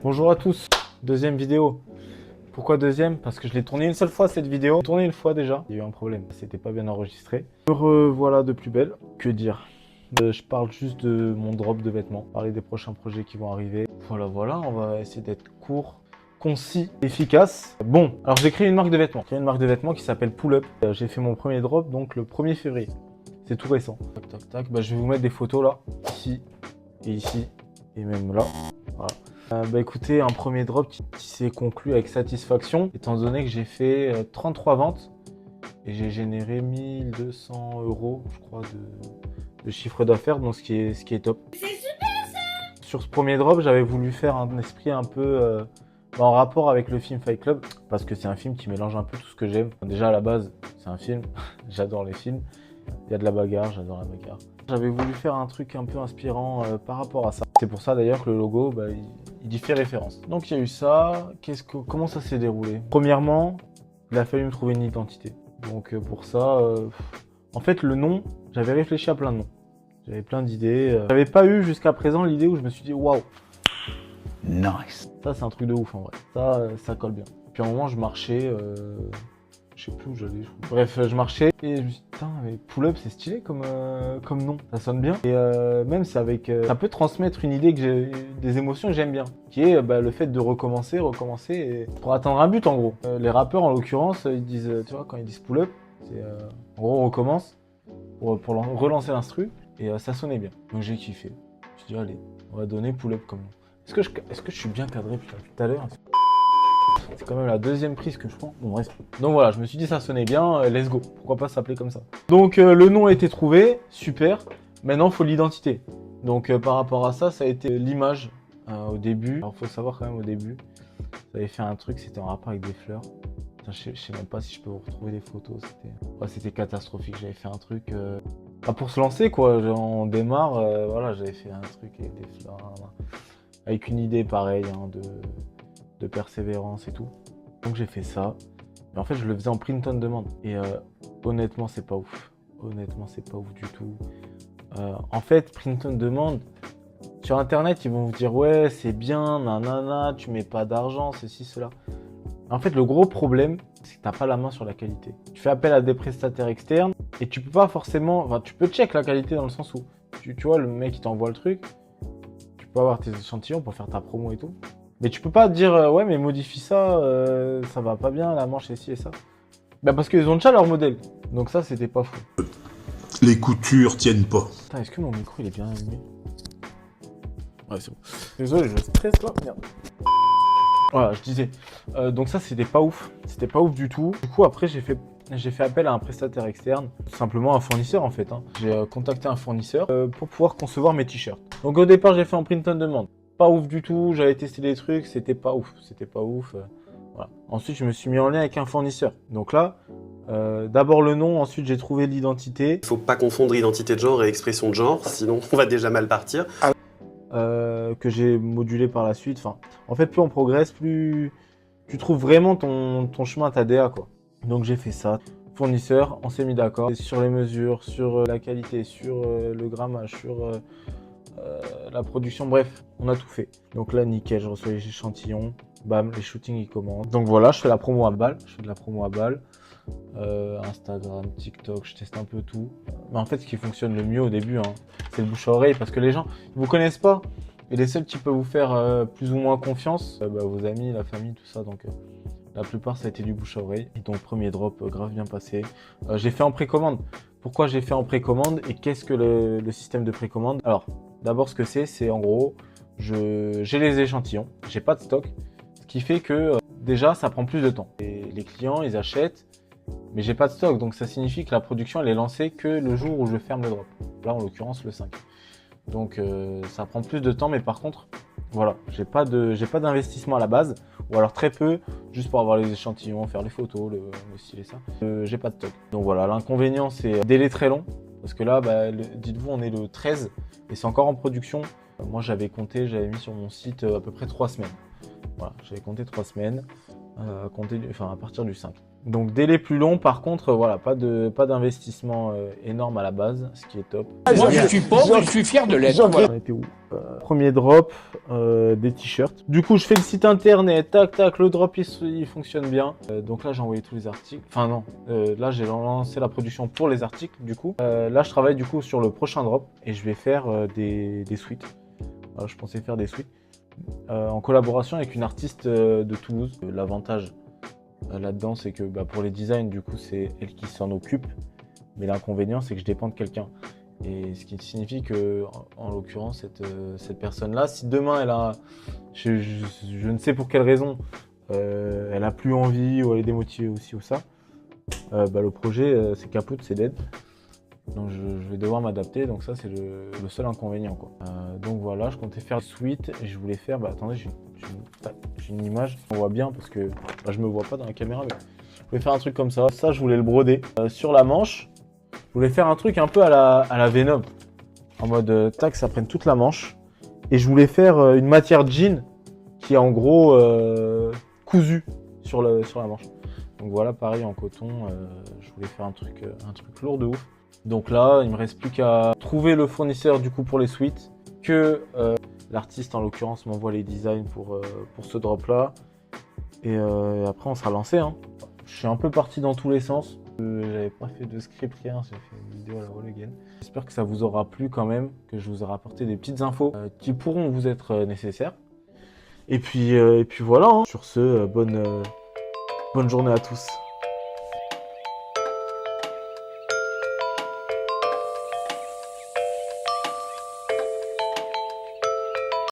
Bonjour à tous, deuxième vidéo. Pourquoi deuxième? Parce que je l'ai tourné une seule fois cette vidéo. Tourné une fois déjà. Il y a eu un problème, c'était pas bien enregistré. Me revoilà de plus belle. Que dire? Je parle juste de mon drop de vêtements. Parler des prochains projets qui vont arriver. Voilà, on va essayer d'être court, concis, efficace. Bon, alors j'ai créé une marque de vêtements. J'ai créé une marque de vêtements qui s'appelle Pull Up. J'ai fait mon premier drop donc le 1er février. C'est tout récent. Tac, tac, tac. Bah, je vais vous mettre des photos là, ici, et même là. Voilà. Écoutez, un premier drop qui s'est conclu avec satisfaction, étant donné que j'ai fait 33 ventes et j'ai généré 1200 € je crois, de chiffre d'affaires, donc ce qui est top. C'est super ça! Sur ce premier drop, j'avais voulu faire un esprit un peu en rapport avec le film Fight Club, parce que c'est un film qui mélange un peu tout ce que j'aime. Déjà à la base, c'est un film, j'adore les films, il y a de la bagarre, j'adore la bagarre. J'avais voulu faire un truc un peu inspirant par rapport à ça. C'est pour ça d'ailleurs que le logo, il y fait référence. Donc il y a eu ça. Comment ça s'est déroulé? Premièrement, il a fallu me trouver une identité. Donc pour ça, en fait le nom, j'avais réfléchi à plein de noms. J'avais plein d'idées. J'avais pas eu jusqu'à présent l'idée où je me suis dit waouh, nice. Ça c'est un truc de ouf en vrai. Ça colle bien. Puis à un moment je marchais. Je sais plus où j'allais. Bref, je marchais et je me suis dit, putain, mais Pull Up, c'est stylé comme nom. Ça sonne bien. Et même, c'est avec. Ça peut transmettre une idée des émotions que j'aime bien. Qui est le fait de recommencer et pour atteindre un but en gros. Les rappeurs, en l'occurrence, ils disent, tu vois, quand ils disent Pull Up, c'est en gros, on recommence pour relancer l'instru. Et ça sonnait bien. Donc j'ai kiffé. Je me suis dit, allez, on va donner Pull Up comme nom. Est-ce que je suis bien cadré depuis tout à l'heure? C'est quand même la deuxième prise que je prends. Bon bref. Donc voilà, je me suis dit ça sonnait bien, let's go. Pourquoi pas s'appeler comme ça. Donc le nom a été trouvé, super. Maintenant, il faut l'identité. Donc par rapport à ça, ça a été l'image au début. Alors faut savoir quand même au début, j'avais fait un truc, c'était en rapport avec des fleurs. Putain, je sais même pas si je peux vous retrouver des photos. C'était catastrophique. J'avais fait un truc pour se lancer quoi. On démarre, voilà, j'avais fait un truc avec des fleurs, avec une idée pareille de persévérance et tout. Donc j'ai fait ça. Mais en fait, je le faisais en print on demand. Et honnêtement, c'est pas ouf. Honnêtement, c'est pas ouf du tout. En fait, print on demand, sur internet, ils vont vous dire ouais, c'est bien, nanana, tu mets pas d'argent, ceci, cela. En fait, le gros problème, c'est que t'as pas la main sur la qualité. Tu fais appel à des prestataires externes et tu peux pas forcément. Enfin, tu peux check la qualité dans le sens où tu vois, le mec qui t'envoie le truc, tu peux avoir tes échantillons pour faire ta promo et tout. Mais tu peux pas dire ouais mais modifie ça, ça va pas bien, la manche est ci et ça. Parce qu'ils ont déjà leur modèle. Donc ça c'était pas fou. Les coutures tiennent pas. Putain, est-ce que mon micro il est bien allumé? Ouais c'est bon. Désolé, je stresse là, merde. Voilà, je disais. Donc ça c'était pas ouf. C'était pas ouf du tout. Du coup après j'ai fait appel à un prestataire externe, tout simplement un fournisseur en fait. J'ai contacté un fournisseur pour pouvoir concevoir mes t-shirts. Donc au départ j'ai fait en print on demand. Pas ouf du tout, j'avais testé des trucs, c'était pas ouf, voilà. Ensuite, je me suis mis en lien avec un fournisseur. Donc là, d'abord le nom, ensuite j'ai trouvé l'identité. Il faut pas confondre identité de genre et expression de genre, sinon on va déjà mal partir. Que j'ai modulé par la suite. Enfin, en fait, plus on progresse, plus tu trouves vraiment ton chemin, ta DA, quoi. Donc j'ai fait ça. Fournisseur, on s'est mis d'accord sur les mesures, sur la qualité, sur le grammage, sur la production, bref, on a tout fait. Donc là, nickel, je reçois les échantillons, bam, les shootings ils commencent. Donc voilà, je fais de la promo à balle, Instagram, TikTok, je teste un peu tout. Mais en fait, ce qui fonctionne le mieux au début, c'est le bouche à oreille, parce que les gens, ils vous connaissent pas. Et les seuls qui peuvent vous faire plus ou moins confiance, vos amis, la famille, tout ça. Donc la plupart, ça a été du bouche à oreille. Et donc premier drop, grave bien passé. J'ai fait en précommande. Pourquoi j'ai fait en précommande et qu'est-ce que le système de précommande? Alors, d'abord, ce que c'est en gros, j'ai les échantillons, j'ai pas de stock, ce qui fait que déjà, ça prend plus de temps. Et les clients, ils achètent, mais j'ai pas de stock, donc ça signifie que la production, elle est lancée que le jour où je ferme le drop. Là, en l'occurrence, le 5. Donc, ça prend plus de temps, mais par contre, voilà, j'ai pas d'investissement à la base, ou alors très peu, juste pour avoir les échantillons, faire les photos, le style et ça. J'ai pas de stock. Donc voilà, l'inconvénient, c'est délai très long, parce que là, dites-vous, on est le 13, et c'est encore en production. Moi, j'avais mis sur mon site à peu près 3 semaines. Voilà, j'avais compté 3 semaines, à partir du 5. Donc délai plus long, par contre, voilà, pas d'investissement énorme à la base, ce qui est top. Moi, je suis pauvre, je suis fier de l'être. Voilà. On était où Premier drop, des t-shirts. Du coup, je fais le site internet, tac, tac, le drop, il fonctionne bien. Donc là, j'ai envoyé tous les articles. Enfin non, là, j'ai lancé la production pour les articles, du coup. Là, je travaille du coup sur le prochain drop et je vais faire des suites. Je pensais faire des suites en collaboration avec une artiste de Toulouse. L'avantage là-dedans, c'est que pour les designs, du coup, c'est elle qui s'en occupe. Mais l'inconvénient, c'est que je dépends de quelqu'un. Et ce qui signifie que, en l'occurrence, cette personne-là, si demain elle a, je ne sais pour quelle raison, elle a plus envie ou elle est démotivée aussi ou ça, le projet c'est caput, c'est dead. Donc je vais devoir m'adapter, donc ça c'est le seul inconvénient quoi. Donc voilà, je comptais faire suite et je voulais faire, attendez, j'ai une image, on voit bien parce que je me vois pas dans la caméra, mais je voulais faire un truc comme ça. Ça je voulais le broder sur la manche. Je voulais faire un truc un peu à la Venom, en mode tac, ça prenne toute la manche. Et je voulais faire une matière jean qui est en gros cousue sur la manche. Donc voilà, pareil en coton, je voulais faire un truc lourd de ouf. Donc là, il me reste plus qu'à trouver le fournisseur du coup pour les suites, que l'artiste en l'occurrence m'envoie les designs pour ce drop là. Et après on sera lancé. Hein. Je suis un peu parti dans tous les sens. J'avais pas fait de script, rien, j'ai fait une vidéo à la wall again. J'espère que ça vous aura plu quand même, que je vous ai rapporté des petites infos qui pourront vous être nécessaires. Et puis voilà, hein. Sur ce, bonne journée à tous.